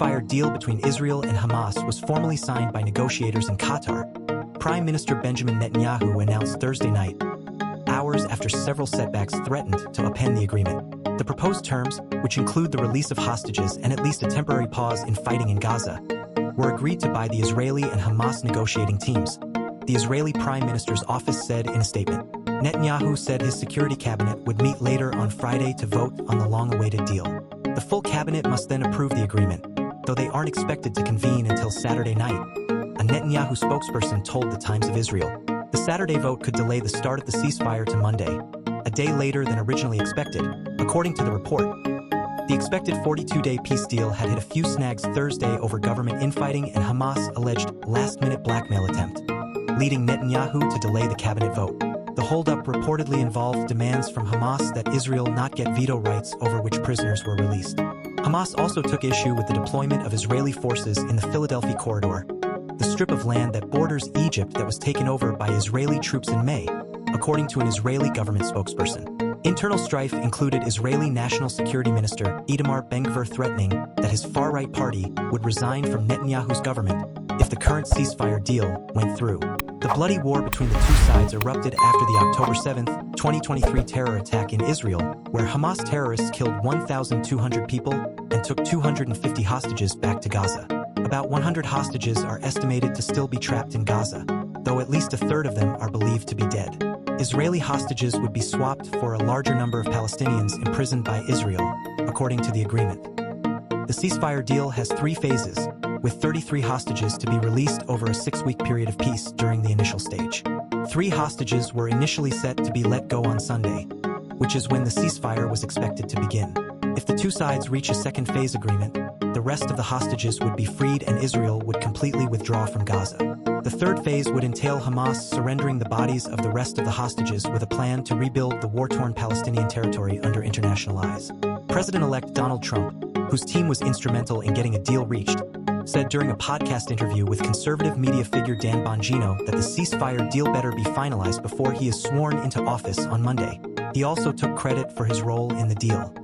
ceasefire deal between Israel and Hamas was formally signed by negotiators in Qatar, Prime Minister Benjamin Netanyahu announced Thursday night, hours after several setbacks threatened to upend the agreement. The proposed terms, which include the release of hostages and at least a temporary pause in fighting in Gaza, were agreed to by the Israeli and Hamas negotiating teams, the Israeli Prime Minister's office said in a statement. Netanyahu said his security cabinet would meet later on Friday to vote on the long-awaited deal. The full cabinet must then approve the agreement, though they aren't expected to convene until Saturday night, a Netanyahu spokesperson told the Times of Israel. The Saturday vote could delay the start of the ceasefire to Monday, a day later than originally expected, according to the report. The expected 42-day peace deal had hit a few snags Thursday over government infighting and Hamas' alleged last-minute blackmail attempt, leading Netanyahu to delay the cabinet vote. The holdup reportedly involved demands from Hamas that Israel not get veto rights over which prisoners were released. Hamas also took issue with the deployment of Israeli forces in the Philadelphia corridor, the strip of land that borders Egypt that was taken over by Israeli troops in May, according to an Israeli government spokesperson. Internal strife included Israeli National Security Minister Ben-Gvir threatening that his far-right party would resign from Netanyahu's government if the current ceasefire deal went through. The bloody war between the two sides erupted after the October 7, 2023 terror attack in Israel, where Hamas terrorists killed 1,200 people and took 250 hostages back to Gaza. About 100 hostages are estimated to still be trapped in Gaza, though at least a third of them are believed to be dead. Israeli hostages would be swapped for a larger number of Palestinians imprisoned by Israel, according to the agreement. The ceasefire deal has 3 phases, with 33 hostages to be released over a 6-week period of peace during the initial stage. 3 hostages were initially set to be let go on Sunday, which is when the ceasefire was expected to begin. If the two sides reach a second phase agreement, the rest of the hostages would be freed and Israel would completely withdraw from Gaza. The third phase would entail Hamas surrendering the bodies of the rest of the hostages with a plan to rebuild the war-torn Palestinian territory under international eyes. President-elect Donald Trump, whose team was instrumental in getting a deal reached, said during a podcast interview with conservative media figure Dan Bongino that the ceasefire deal better be finalized before he is sworn into office on Monday. He also took credit for his role in the deal.